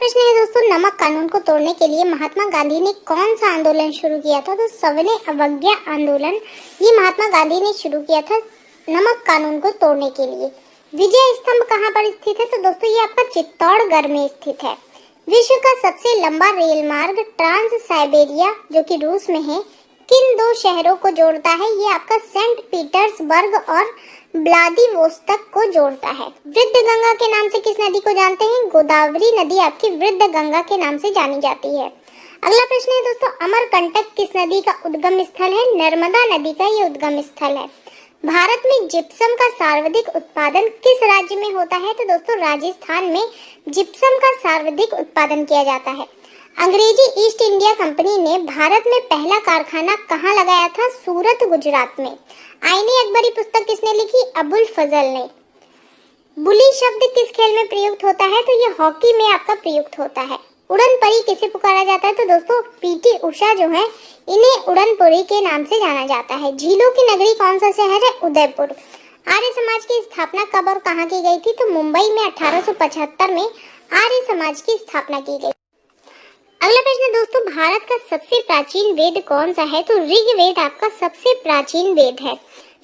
प्रश्न है दोस्तों, नमक कानून को तोड़ने के लिए महात्मा गांधी ने कौन सा आंदोलन शुरू किया था? तो सविनय अवज्ञा आंदोलन ये महात्मा गांधी ने शुरू किया था नमक कानून को तोड़ने के लिए। विजय स्तंभ कहाँ पर स्थित है? तो दोस्तों ये आपका चित्तौड़गढ़ में स्थित है। विश्व का सबसे लंबा रेल मार्ग ट्रांस साइबेरिया जो कि रूस में है, किन दो शहरों को जोड़ता है? ये आपका सेंट पीटर्सबर्ग और व्लादिवोस्तोक को जोड़ता है। वृद्ध गंगा के नाम से किस नदी को जानते हैं? गोदावरी नदी आपकी वृद्ध गंगा के नाम से जानी जाती है। अगला प्रश्न है दोस्तों, अमरकंटक किस नदी का उद्गम स्थल है? नर्मदा नदी का ये उद्गम स्थल है। भारत में जिप्सम का सर्वाधिक उत्पादन किस राज्य में होता है? तो दोस्तों राजस्थान में जिप्सम का सर्वाधिक उत्पादन किया जाता है। अंग्रेजी ईस्ट इंडिया कंपनी ने भारत में पहला कारखाना कहाँ लगाया था? सूरत, गुजरात में। आईने अकबरी पुस्तक किसने लिखी? अबुल फजल ने। बुली शब्द किस खेल में प्रयुक्त होता है? तो ये हॉकी में आपका प्रयुक्त होता है। उड़न परी किसे पुकारा जाता है? तो दोस्तों पीटी उषा जो है इन्हें उड़न परी के नाम से जाना जाता है। झीलों की नगरी कौन सा शहर है? उदयपुर। आर्य समाज की स्थापना कब और कहाँ की गई थी? तो मुंबई में 1875 में आर्य समाज की स्थापना की गई। अगला प्रश्न दोस्तों, भारत का सबसे प्राचीन वेद कौन सा है? तो ऋग्वेद आपका सबसे प्राचीन वेद है।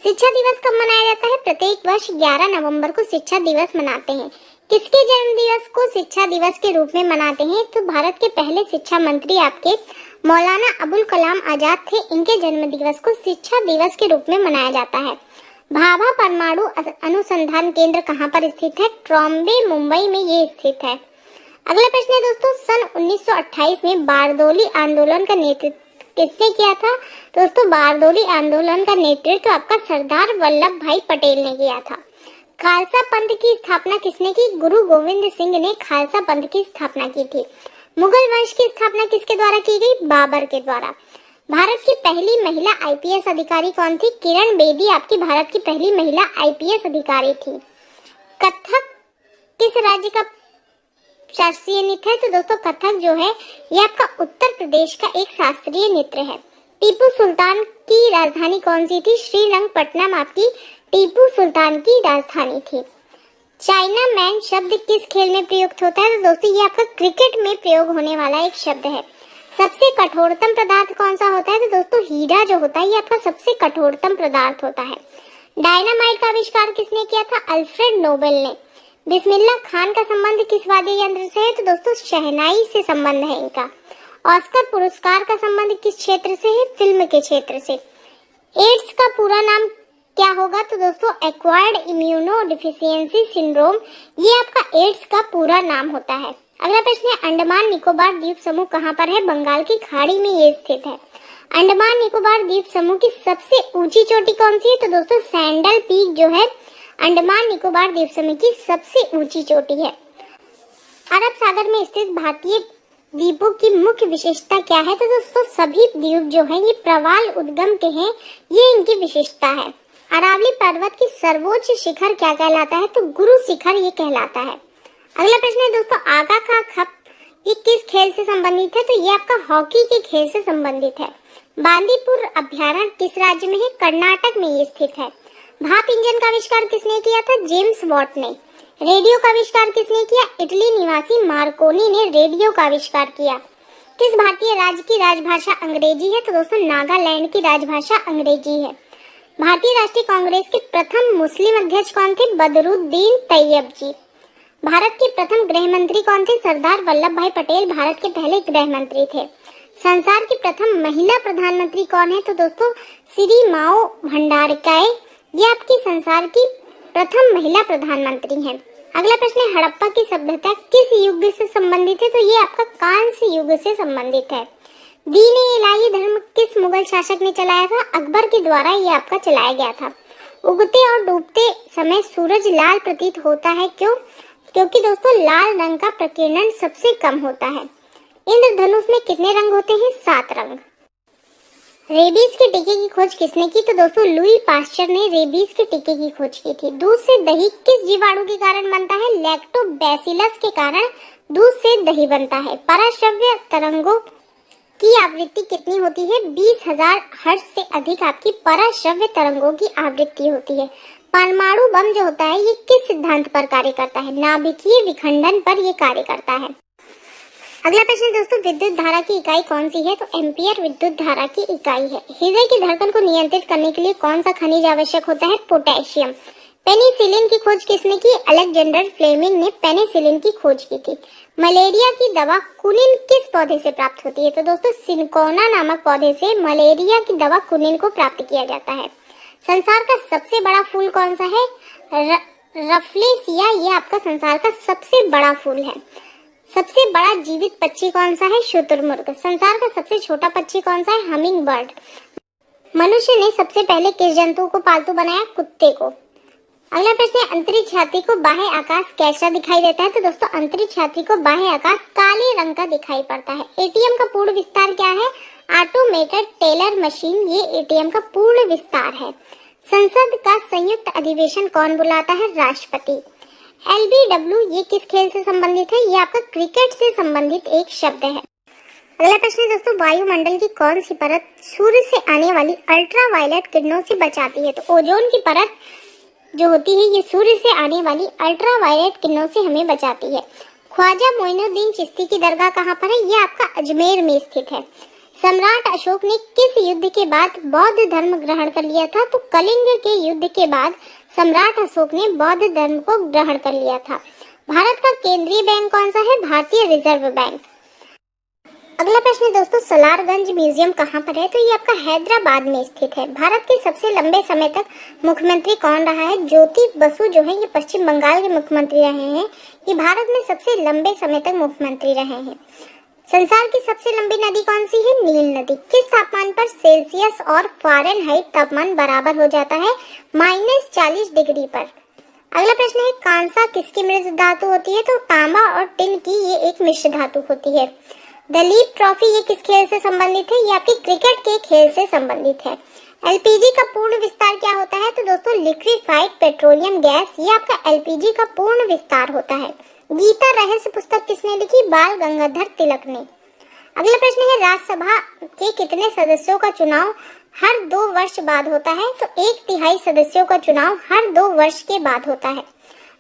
शिक्षा दिवस कब मनाया जाता है? प्रत्येक वर्ष 11 नवंबर को शिक्षा दिवस मनाते हैं। किसके जन्म दिवस को शिक्षा दिवस के रूप में मनाते हैं? तो भारत के पहले शिक्षा मंत्री आपके मौलाना अबुल कलाम आजाद थे। इनके जन्म दिवस को शिक्षा दिवस के रूप में मनाया जाता है। भाभा परमाणु अनुसंधान केंद्र कहाँ पर स्थित है? ट्रॉम्बे, मुंबई में ये स्थित है। अगला प्रश्न है दोस्तों, सन 1928 में बारदोली आंदोलन का नेतृत्व किसने किया था? दोस्तों बारदोली आंदोलन का नेतृत्व आपका सरदार वल्लभ भाई पटेल ने किया था। खालसा पंथ की स्थापना किसने की? गुरु गोविंद सिंह ने खालसा पंथ की स्थापना की थी। मुगल वंश की स्थापना किसके द्वारा की गई? बाबर के द्वारा। भारत की पहली महिला आईपीएस अधिकारी कौन थी? किरण बेदी आपकी भारत की पहली महिला आईपीएस अधिकारी थी। कथक किस राज्य का शास्त्रीय नृत्य है? तो दोस्तों कथक जो है ये आपका उत्तर प्रदेश का एक शास्त्रीय नृत्य है। टीपू सुल्तान की राजधानी कौन सी थी? श्रीरंगपट्टनम आपकी टीपू सुल्तान की राजधानी थी। चाइना मैन शब्द किस खेल में प्रयुक्त होता है? तो दोस्तों ये आपका क्रिकेट में प्रयोग होने वाला एक शब्द है। सबसे कठोरतम पदार्थ कौन सा होता है? तो दोस्तों हीरा जो होता है ये आपका सबसे कठोरतम पदार्थ होता है। डायनामाइट का आविष्कार किसने किया था? अल्फ्रेड नोबेल ने। बिस्मिल्लाह खान का संबंध किस वाद्य यंत्र से है? तो दोस्तों शहनाई से संबंध है इनका। ऑस्कर पुरस्कार का संबंध किस क्षेत्र से है? फिल्म के क्षेत्र से। एड्स का पूरा नाम क्या होगा? तो दोस्तों एक्वायर्ड इम्यूनो डिफिशियंसी सिंड्रोम ये आपका एड्स का पूरा नाम होता है। अगला प्रश्न है, अंडमान निकोबार द्वीप समूह कहाँ पर है? बंगाल की खाड़ी में ये स्थित है। अंडमान निकोबार द्वीप समूह की सबसे ऊंची चोटी कौन सी है? तो दोस्तों सैंडल पीक जो है अंडमान निकोबार द्वीप समूह की सबसे ऊंची चोटी है। अरब सागर में स्थित भारतीय द्वीपों की मुख्य विशेषता क्या है? तो दोस्तों सभी द्वीप जो हैं ये प्रवाल उद्गम के हैं, ये इनकी विशेषता है। अरावली पर्वत की सर्वोच्च शिखर क्या कहलाता है? तो गुरु शिखर ये कहलाता है। अगला प्रश्न है दोस्तों, आगा का खप ये किस खेल से संबंधित है? तो ये आपका हॉकी के खेल से संबंधित है। बांदीपुर अभ्यारण्य किस राज्य में है? कर्नाटक में ये स्थित है। भाप इंजन का आविष्कार किसने किया था? जेम्स वॉट ने। रेडियो का आविष्कार किसने किया? इटली निवासी मार्कोनी ने रेडियो का आविष्कार किया। किस भारतीय राज्य की राजभाषा अंग्रेजी है? तो दोस्तों नागालैंड की राजभाषा अंग्रेजी है। भारतीय राष्ट्रीय कांग्रेस के प्रथम मुस्लिम अध्यक्ष कौन थे? बदरुद्दीन तैयब जी। भारत के प्रथम गृह मंत्री कौन थे? सरदार वल्लभ भाई पटेल भारत के पहले गृह मंत्री थे। संसार की प्रथम महिला प्रधानमंत्री कौन है? तो दोस्तों श्री माओ भंडारकाय ये आपकी संसार की प्रथम महिला प्रधानमंत्री हैं। अगला प्रश्न है, हड़प्पा की सभ्यता किस युग से संबंधित है? तो ये आपका कांस्य युग से संबंधित है। दीन इलाही धर्म किस मुगल शासक ने चलाया था? अकबर के द्वारा ये आपका चलाया गया था। उगते और डूबते समय सूरज लाल प्रतीत होता है, क्यों? क्योंकि दोस्तों लाल रंग का प्रकीर्णन सबसे कम होता है। इंद्रधनुष में कितने रंग होते हैं? 7 रंग। रेबीज के टीके की खोज किसने की? तो दोस्तों लुई पास्चर ने रेबीज के टीके की खोज की थी। दूध से दही किस जीवाणु के कारण बनता है? लैक्टोबैसिलस के कारण दूध से दही बनता है। पराश्रव्य तरंगों की आवृत्ति कितनी होती है? 20,000 हर्ट्ज से अधिक आपकी पराश्रव्य तरंगों की आवृत्ति होती है। परमाणु बम जो होता है ये किस सिद्धांत पर कार्य करता है? नाभिकीय विखंडन पर ये कार्य करता है। अगला प्रश्न दोस्तों, विद्युत धारा की इकाई कौन सी है? तो एम्पियर विद्युत धारा की इकाई है। हृदय की धड़कन को नियंत्रित करने के लिए कौन सा खनिज आवश्यक होता है? पोटेशियम। पेनिसिलिन की खोज किसने की? अलेक्जेंडर फ्लेमिंग ने पेनिसिलिन की खोज की थी। मलेरिया की दवा कुनिन किस पौधे से प्राप्त होती है? तो दोस्तों सिनकोना नामक पौधे से मलेरिया की दवा कुनिन को प्राप्त किया जाता है। संसार का सबसे बड़ा फूल कौन सा है? रफलेसिया, ये आपका संसार का सबसे बड़ा फूल है। सबसे बड़ा जीवित पक्षी कौन सा है? शुतुरमुर्ग। संसार का सबसे छोटा पक्षी कौन सा है? Humming bird. मनुष्य ने सबसे पहले किस जंतु को पालतू बनाया? कुत्ते को। अगला प्रश्न है, अंतरिक्ष यात्री को बाह्य आकाश कैसा दिखाई देता है? तो दोस्तों अंतरिक्ष यात्री को बाह्य आकाश काले रंग का दिखाई पड़ता है। एटीएम का पूर्ण विस्तार क्या है? ऑटोमेटेड टेलर मशीन, ये एटीएम का पूर्ण विस्तार है। संसद का संयुक्त अधिवेशन कौन बुलाता है? राष्ट्रपति। LBW ये किस खेल से संबंधित है? ये आपका क्रिकेट से संबंधित एक शब्द है। अगला प्रश्न है दोस्तों, वायुमंडल की कौन सी परत सूर्य से आने वाली अल्ट्रावायलेट किरणों से बचाती है? तो ओजोन की परत जो होती है ये सूर्य से आने वाली अल्ट्रावायलेट किरणों से हमें बचाती है। ख्वाजा मोइनुद्दीन चिश्ती की दरगाह कहाँ पर है? ये आपका अजमेर में स्थित है। सम्राट अशोक ने किस युद्ध के बाद बौद्ध धर्म ग्रहण कर लिया था? तो कलिंग के युद्ध के बाद सम्राट अशोक ने बौद्ध धर्म को ग्रहण कर लिया था। भारत का केंद्रीय बैंक कौन सा है? भारतीय रिजर्व बैंक। अगला प्रश्न है दोस्तों, सलारगंज म्यूजियम कहाँ पर है? तो ये आपका हैदराबाद में स्थित है। भारत के सबसे लंबे समय तक मुख्यमंत्री कौन रहा है? ज्योति बसु जो है ये पश्चिम बंगाल के मुख्यमंत्री रहे हैं। ये भारत में सबसे लंबे समय तक मुख्यमंत्री रहे हैं। संसार की सबसे लंबी नदी कौन सी है? नील नदी। किस तापमान पर सेल्सियस और फ़ारेनहाइट तापमान बराबर हो जाता है? -40 डिग्री पर। अगला प्रश्न है, कांसा किसकी मृत धातु होती है? तो तांबा और टिन की ये एक मिश्र धातु होती है। दलीप ट्रॉफी ये किस खेल से संबंधित है? ये आपकी क्रिकेट के खेल से संबंधित है। LPG का पूर्ण विस्तार क्या होता है? तो दोस्तों लिक्विफाइड पेट्रोलियम गैस, ये आपका LPG का पूर्ण विस्तार होता है। गीता रहस्य पुस्तक किसने लिखी? बाल गंगाधर तिलक ने। अगला प्रश्न है, राज्यसभा के कितने सदस्यों का चुनाव हर 2 वर्ष बाद होता है? तो 1/3 सदस्यों का चुनाव हर 2 वर्ष के बाद होता है।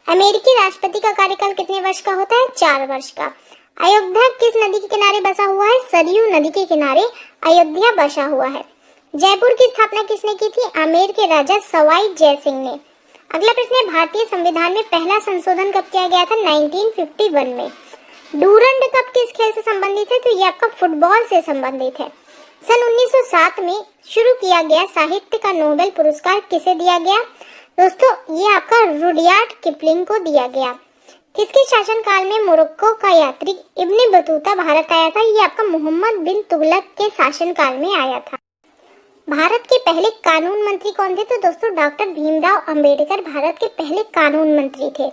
अमेरिकी राष्ट्रपति का कार्यकाल कितने वर्ष का होता है? 4 वर्ष का। अयोध्या किस नदी के किनारे बसा हुआ है? सरयू नदी के किनारे अयोध्या बसा हुआ है। जयपुर की स्थापना किसने की थी? आमेर के राजा सवाई जयसिंह ने। अगला प्रश्न है, भारतीय संविधान में पहला संशोधन कब किया गया था? 1951 में। डूरंड कप किस खेल से संबंधित है? तो ये आपका फुटबॉल से संबंधित है। सन 1907 में शुरू किया गया साहित्य का नोबेल पुरस्कार किसे दिया गया? दोस्तों ये आपका रुडयार्ड किपलिंग को दिया गया। किसके शासनकाल में मोरक्को का यात्री इब्न बतूता भारत आया था? ये आपका मोहम्मद बिन तुगलक के शासनकाल में आया था। भारत के पहले कानून मंत्री कौन थे? तो दोस्तों डॉक्टर भीमराव अंबेडकर भारत के पहले कानून मंत्री थे।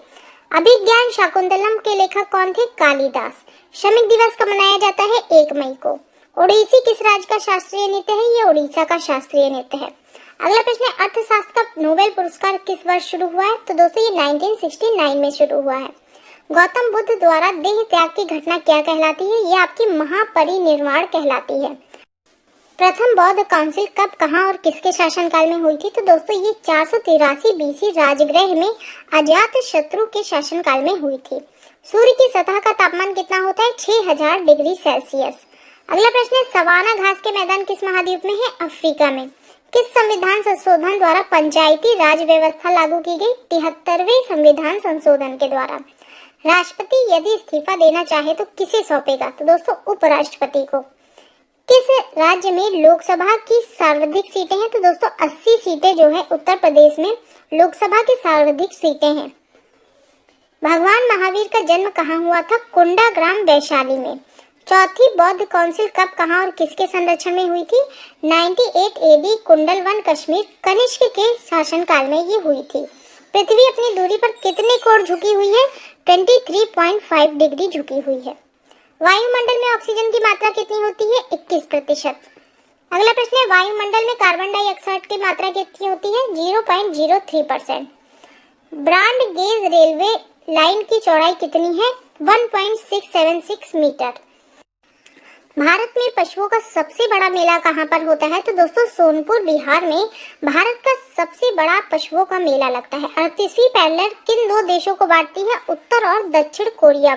अभिज्ञान शाकुंतलम के लेखक कौन थे? कालिदास। श्रमिक दिवस कब मनाया जाता है? 1 मई को। ओडिसी किस राज्य का शास्त्रीय नृत्य है? ये उड़ीसा का शास्त्रीय नृत्य है। अगला प्रश्न है, अर्थशास्त्र का नोबेल पुरस्कार किस वर्ष शुरू हुआ है? तो दोस्तों ये 1969 में शुरू हुआ है। गौतम बुद्ध द्वारा देह त्याग की घटना क्या कहलाती है? ये आपकी महापरिनिर्वाण कहलाती है। प्रथम बौद्ध काउंसिल कब, कहाँ और किसके शासनकाल में हुई थी? तो दोस्तों ये 483 BC राजगृह में अजात शत्रु के शासनकाल में हुई थी। सूर्य की सतह का तापमान कितना होता है? 6000 डिग्री सेल्सियस। अगला प्रश्न है, सवाना घास के मैदान किस महाद्वीप में है? अफ्रीका में। किस संविधान संशोधन द्वारा पंचायती राज व्यवस्था लागू की गई? 73वें संविधान संशोधन के द्वारा। राष्ट्रपति यदि इस्तीफा देना चाहे तो किसे सौंपेगा? तो दोस्तों उपराष्ट्रपति को। किस राज्य में लोकसभा की सर्वाधिक सीटें हैं? तो दोस्तों 80 सीटें जो है उत्तर प्रदेश में लोकसभा की सर्वाधिक सीटें हैं। भगवान महावीर का जन्म कहाँ हुआ था? कुंडा ग्राम वैशाली में। चौथी बौद्ध काउंसिल कब, कहाँ और किसके संरक्षण में हुई थी? 98 AD कुंडलवन कश्मीर कनिष्क के शासनकाल में ये हुई थी। पृथ्वी अपनी दूरी पर कितने कोण झुकी हुई है? 23.5 डिग्री झुकी हुई है। वायुमंडल में ऑक्सीजन की मात्रा कितनी होती है? 21%। अगला प्रश्न है, वायुमंडल में कार्बन डाइऑक्साइड की मात्रा कितनी होती है? 0.03%। ब्रॉड गेज रेलवे लाइन की चौड़ाई कितनी है? 1.676 मीटर। भारत में पशुओं का सबसे बड़ा मेला कहाँ पर होता है? तो दोस्तों सोनपुर बिहार में भारत का सबसे बड़ा पशुओं का मेला लगता है। 38वीं पैरेलल किन 2 देशों को बांटती है? उत्तर और दक्षिण कोरिया।